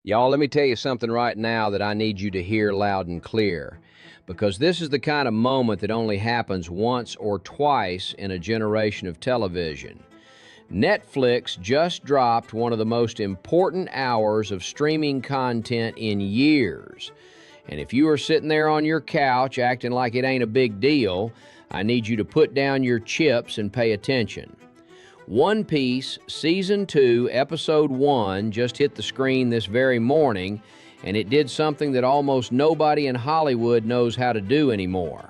Y'all, let me tell you something right now that I need you to hear loud and clear, because this is the kind of moment that only happens once or twice in a generation of television. Netflix just dropped one of the most important hours of streaming content in years. And if you are sitting there on your couch acting like it ain't a big deal, I need you to put down your chips and pay attention. One Piece Season 2, Episode 1 just hit the screen this very morning, and it did something that almost nobody in Hollywood knows how to do anymore.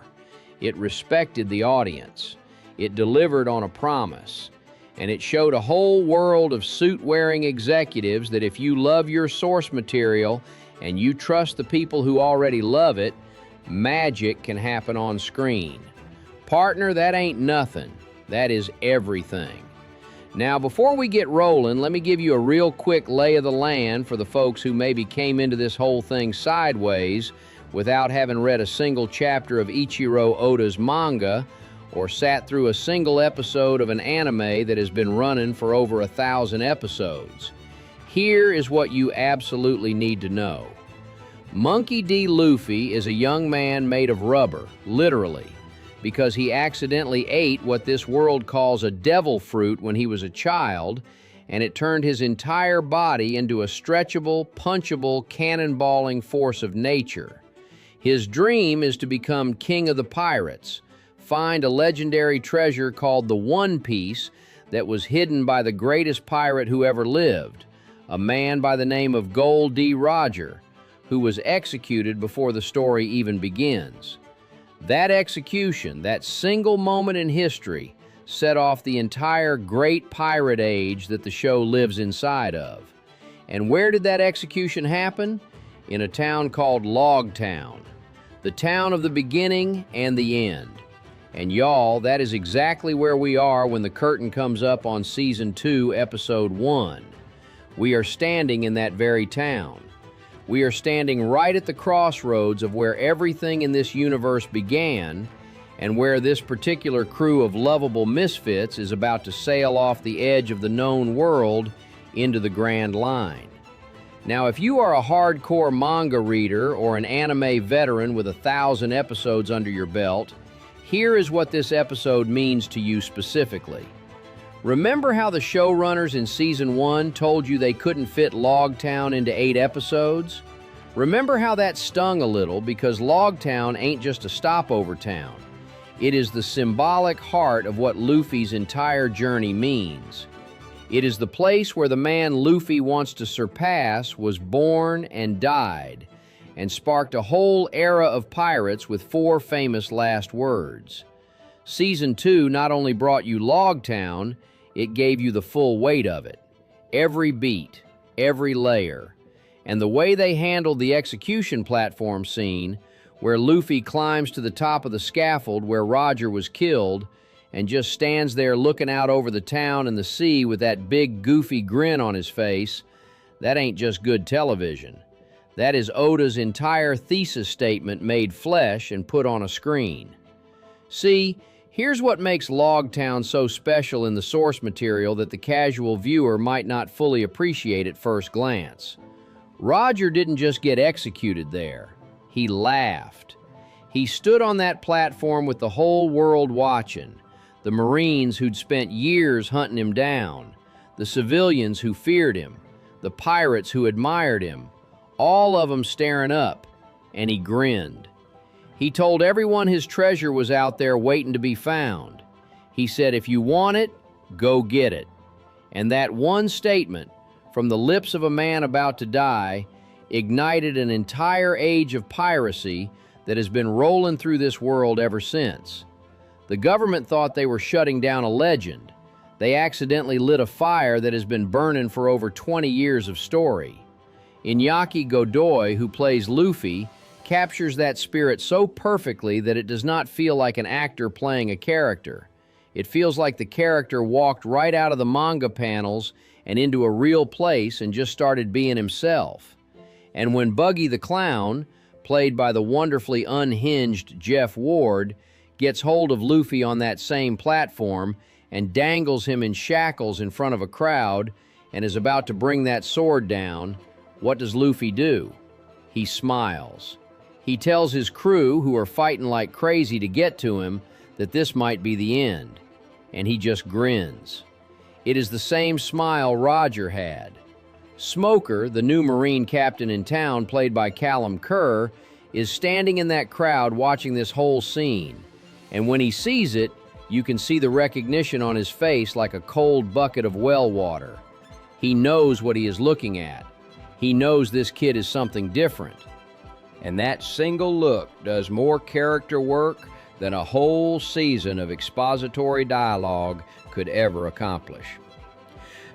It respected the audience. It delivered on a promise. And it showed a whole world of suit-wearing executives that if you love your source material and you trust the people who already love it, magic can happen on screen. Partner, that ain't nothing. That is everything. Now, before we get rolling, let me give you a real quick lay of the land for the folks who maybe came into this whole thing sideways without having read a single chapter of Ichiro Oda's manga or sat through a single episode of an anime that has been running for over 1,000 episodes. Here is what you absolutely need to know. Monkey D. Luffy is a young man made of rubber, literally, because he accidentally ate what this world calls a devil fruit when he was a child, and it turned his entire body into a stretchable, punchable, cannonballing force of nature. His dream is to become king of the pirates, find a legendary treasure called the One Piece that was hidden by the greatest pirate who ever lived, a man by the name of Gold D. Roger, who was executed before the story even begins. That execution, that single moment in history, set off the entire great pirate age that the show lives inside of. And where did that execution happen? In a town called Logtown, the town of the beginning and the end. And y'all, that is exactly where we are when the curtain comes up on Season 2, Episode 1. We are standing in that very town. We are standing right at the crossroads of where everything in this universe began and where this particular crew of lovable misfits is about to sail off the edge of the known world into the grand line. Now, if you are a hardcore manga reader or an anime veteran with 1,000 episodes under your belt, here is what this episode means to you specifically. Remember how the showrunners in Season 1 told you they couldn't fit Logtown into 8 episodes? Remember how that stung a little because Logtown ain't just a stopover town. It is the symbolic heart of what Luffy's entire journey means. It is the place where the man Luffy wants to surpass was born and died, and sparked a whole era of pirates with 4 famous last words. Season 2 not only brought you Logtown, it gave you the full weight of it. Every beat, every layer. And the way they handled the execution platform scene, where Luffy climbs to the top of the scaffold where Roger was killed and just stands there looking out over the town and the sea with that big goofy grin on his face, that ain't just good television. That is Oda's entire thesis statement made flesh and put on a screen. See, here's what makes Logtown so special in the source material that the casual viewer might not fully appreciate at first glance. Roger didn't just get executed there. He laughed. He stood on that platform with the whole world watching, the Marines who'd spent years hunting him down, the civilians who feared him, the pirates who admired him, all of them staring up, and he grinned. He told everyone his treasure was out there waiting to be found. He said, if you want it, go get it. And that one statement, from the lips of a man about to die, ignited an entire age of piracy that has been rolling through this world ever since. The government thought they were shutting down a legend. They accidentally lit a fire that has been burning for over 20 years of story. Iñaki Godoy, who plays Luffy, captures that spirit so perfectly that it does not feel like an actor playing a character. It feels like the character walked right out of the manga panels and into a real place and just started being himself. And when Buggy the Clown, played by the wonderfully unhinged Jeff Ward, gets hold of Luffy on that same platform and dangles him in shackles in front of a crowd and is about to bring that sword down, What does Luffy do? He smiles. He tells his crew, who are fighting like crazy to get to him, that this might be the end, and he just grins. It is the same smile Roger had. Smoker, the new Marine captain in town, played by Callum Kerr, is standing in that crowd watching this whole scene, and when he sees it, you can see the recognition on his face like a cold bucket of well water. He knows what he is looking at. He knows this kid is something different. And that single look does more character work than a whole season of expository dialogue could ever accomplish.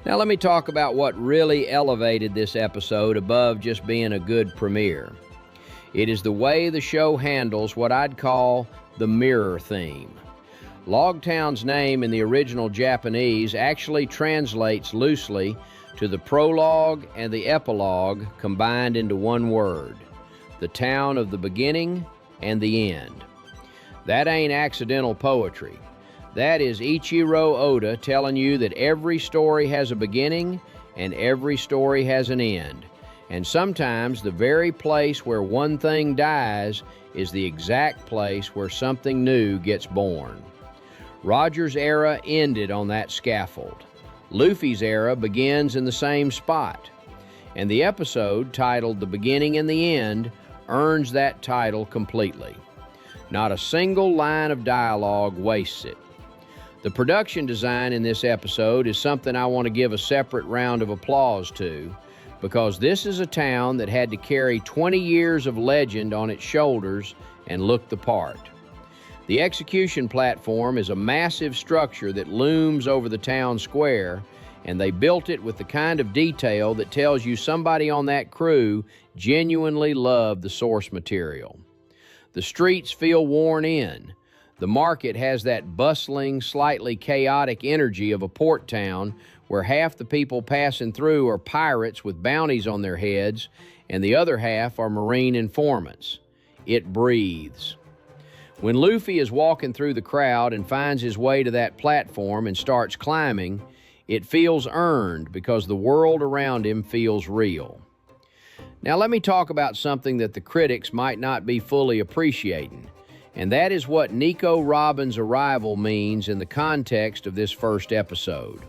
Now let me talk about what really elevated this episode above just being a good premiere. It is the way the show handles what I'd call the mirror theme. Logtown's name in the original Japanese actually translates loosely to the prologue and the epilogue combined into one word: the town of the beginning and the end. That ain't accidental poetry. That is Ichiro Oda telling you that every story has a beginning and every story has an end. And sometimes the very place where one thing dies is the exact place where something new gets born. Roger's era ended on that scaffold. Luffy's era begins in the same spot. And the episode, titled The Beginning and the End, earns that title completely. Not a single line of dialogue wastes it. The production design in this episode is something I want to give a separate round of applause to, because this is a town that had to carry 20 years of legend on its shoulders and look the part. The execution platform is a massive structure that looms over the town square, and they built it with the kind of detail that tells you somebody on that crew genuinely loved the source material. The streets feel worn in. The market has that bustling, slightly chaotic energy of a port town where half the people passing through are pirates with bounties on their heads, and the other half are Marine informants. It breathes. When Luffy is walking through the crowd and finds his way to that platform and starts climbing, it feels earned because the world around him feels real. Now let me talk about something that the critics might not be fully appreciating, and that is what Nico Robin's arrival means in the context of this first episode.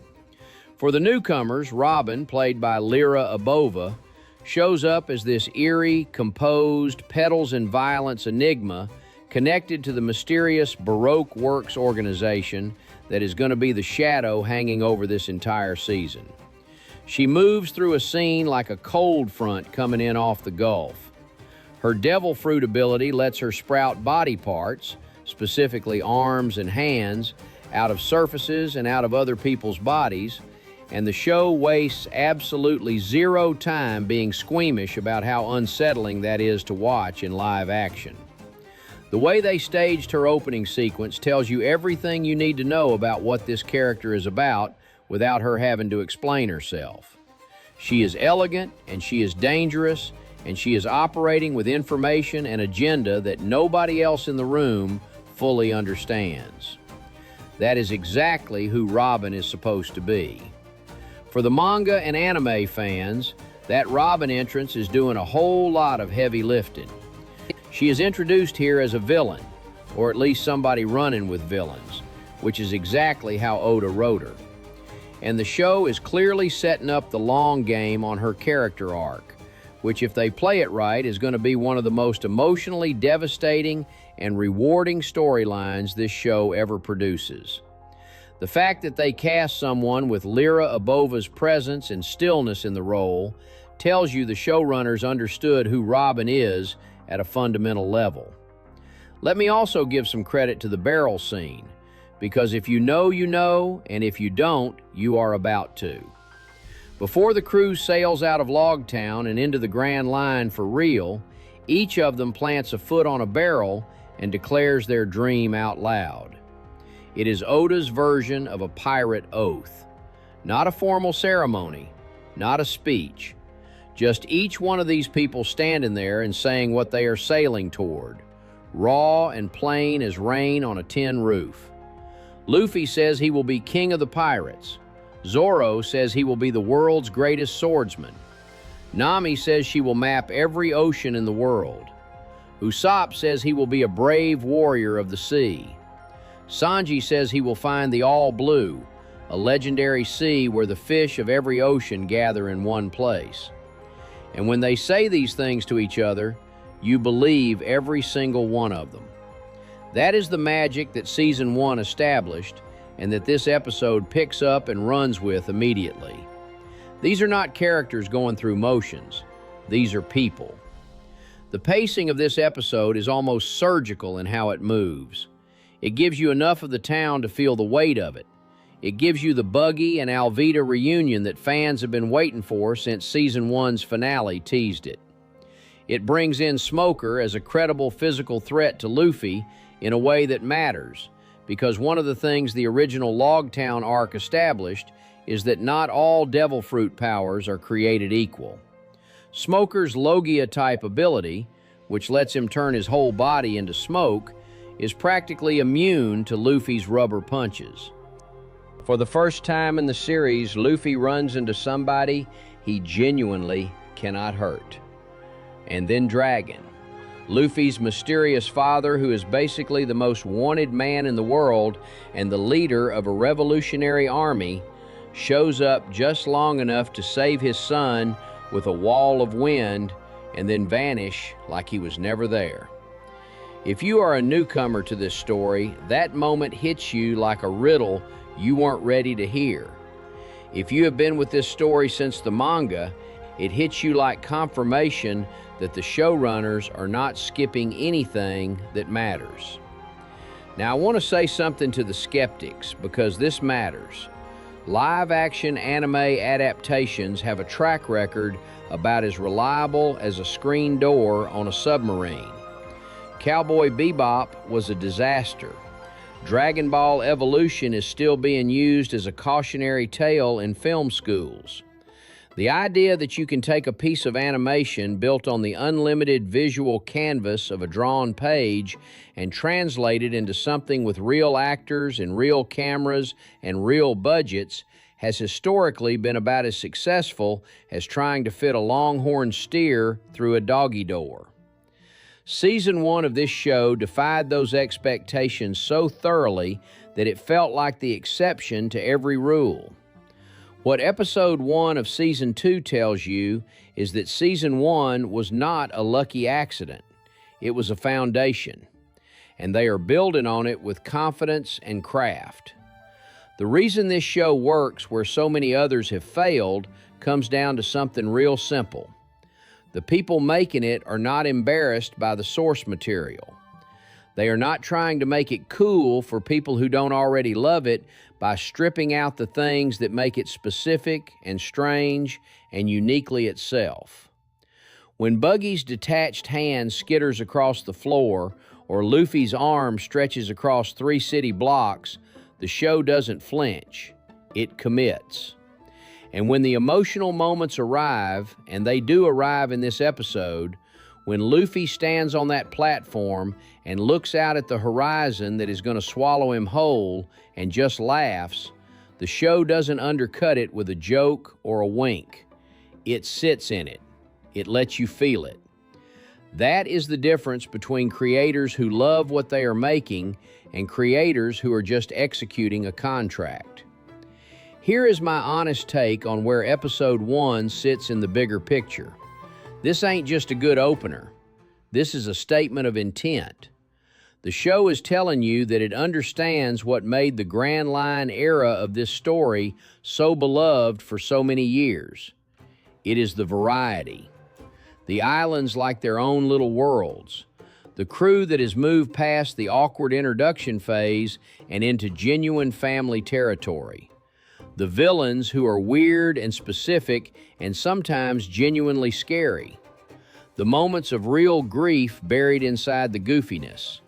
For the newcomers, Robin, played by Lyra Abova, shows up as this eerie, composed, petals and violence enigma connected to the mysterious Baroque Works organization that is going to be the shadow hanging over this entire season. She moves through a scene like a cold front coming in off the Gulf. Her devil fruit ability lets her sprout body parts, specifically arms and hands, out of surfaces and out of other people's bodies, and the show wastes absolutely zero time being squeamish about how unsettling that is to watch in live action. The way they staged her opening sequence tells you everything you need to know about what this character is about without her having to explain herself. She is elegant, and she is dangerous, and she is operating with information and agenda that nobody else in the room fully understands. That is exactly who Robin is supposed to be. For the manga and anime fans, that Robin entrance is doing a whole lot of heavy lifting. She is introduced here as a villain, or at least somebody running with villains, which is exactly how Oda wrote her. And the show is clearly setting up the long game on her character arc, which, if they play it right, is going to be one of the most emotionally devastating and rewarding storylines this show ever produces. The fact that they cast someone with Lyra Abova's presence and stillness in the role tells you the showrunners understood who Robin is at a fundamental level. Let me also give some credit to the barrel scene, because if you know, you know, and if you don't, you are about to. Before the crew sails out of Logtown and into the Grand Line for real, each of them plants a foot on a barrel and declares their dream out loud. It is Oda's version of a pirate oath. Not a formal ceremony, not a speech. Just each one of these people standing there and saying what they are sailing toward, raw and plain as rain on a tin roof. Luffy says he will be king of the pirates. Zoro says he will be the world's greatest swordsman. Nami says she will map every ocean in the world. Usopp says he will be a brave warrior of the sea. Sanji says he will find the All Blue, a legendary sea where the fish of every ocean gather in one place. And when they say these things to each other, you believe every single one of them. That is the magic that Season 1 established and that this episode picks up and runs with immediately. These are not characters going through motions. These are people. The pacing of this episode is almost surgical in how it moves. It gives you enough of the town to feel the weight of it. It gives you the Buggy and Alvita reunion that fans have been waiting for since Season 1's finale teased it. It brings in Smoker as a credible physical threat to Luffy in a way that matters, because one of the things the original Logtown arc established is that not all devil fruit powers are created equal. Smoker's Logia-type ability, which lets him turn his whole body into smoke, is practically immune to Luffy's rubber punches. For the first time in the series, Luffy runs into somebody he genuinely cannot hurt. And then Dragon, Luffy's mysterious father, who is basically the most wanted man in the world and the leader of a revolutionary army, shows up just long enough to save his son with a wall of wind and then vanish like he was never there. If you are a newcomer to this story, that moment hits you like a riddle you weren't ready to hear. If you have been with this story since the manga, it hits you like confirmation that the showrunners are not skipping anything that matters. Now, I want to say something to the skeptics because this matters. Live-action anime adaptations have a track record about as reliable as a screen door on a submarine. Cowboy Bebop was a disaster. Dragon Ball Evolution is still being used as a cautionary tale in film schools. The idea that you can take a piece of animation built on the unlimited visual canvas of a drawn page and translate it into something with real actors and real cameras and real budgets has historically been about as successful as trying to fit a longhorn steer through a doggy door. Season 1 of this show defied those expectations so thoroughly that it felt like the exception to every rule. What Episode 1 of Season 2 tells you is that Season 1 was not a lucky accident. It was a foundation, and they are building on it with confidence and craft. The reason this show works where so many others have failed comes down to something real simple. The people making it are not embarrassed by the source material. They are not trying to make it cool for people who don't already love it by stripping out the things that make it specific and strange and uniquely itself. When Buggy's detached hand skitters across the floor or Luffy's arm stretches across 3 city blocks, the show doesn't flinch. It commits. And when the emotional moments arrive, and they do arrive in this episode, when Luffy stands on that platform and looks out at the horizon that is going to swallow him whole and just laughs, the show doesn't undercut it with a joke or a wink. It sits in it. It lets you feel it. That is the difference between creators who love what they are making and creators who are just executing a contract. Here is my honest take on where Episode 1 sits in the bigger picture. This ain't just a good opener. This is a statement of intent. The show is telling you that it understands what made the Grand Line era of this story so beloved for so many years. It is the variety. The islands like their own little worlds. The crew that has moved past the awkward introduction phase and into genuine family territory. The villains who are weird and specific and sometimes genuinely scary. The moments of real grief buried inside the goofiness.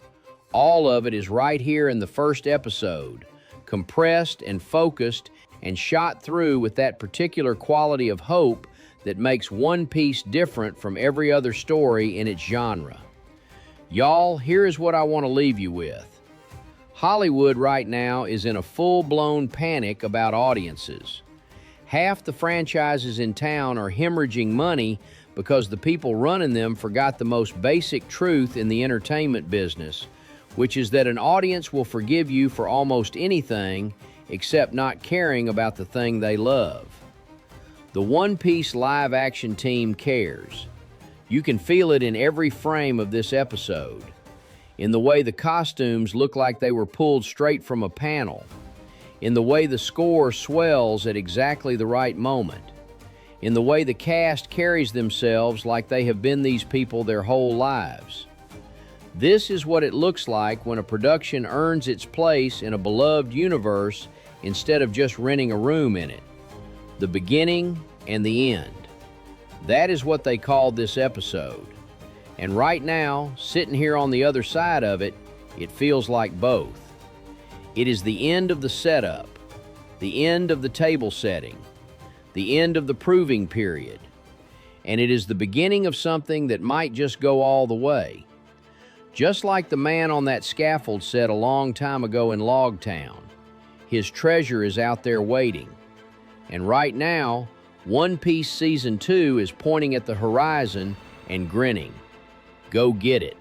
All of it is right here in the first episode, compressed and focused and shot through with that particular quality of hope that makes One Piece different from every other story in its genre. Y'all, here is what I want to leave you with. Hollywood right now is in a full-blown panic about audiences. Half the franchises in town are hemorrhaging money because the people running them forgot the most basic truth in the entertainment business, which is that an audience will forgive you for almost anything except not caring about the thing they love. The One Piece live-action team cares. You can feel it in every frame of this episode, in the way the costumes look like they were pulled straight from a panel, in the way the score swells at exactly the right moment, in the way the cast carries themselves like they have been these people their whole lives. This is what it looks like when a production earns its place in a beloved universe instead of just renting a room in it. The beginning and the end. That is what they called this episode. And right now, sitting here on the other side of it, it feels like both. It is the end of the setup, the end of the table setting, the end of the proving period, and it is the beginning of something that might just go all the way. Just like the man on that scaffold said a long time ago in Logtown, his treasure is out there waiting. And right now, One Piece Season 2 is pointing at the horizon and grinning. Go get it.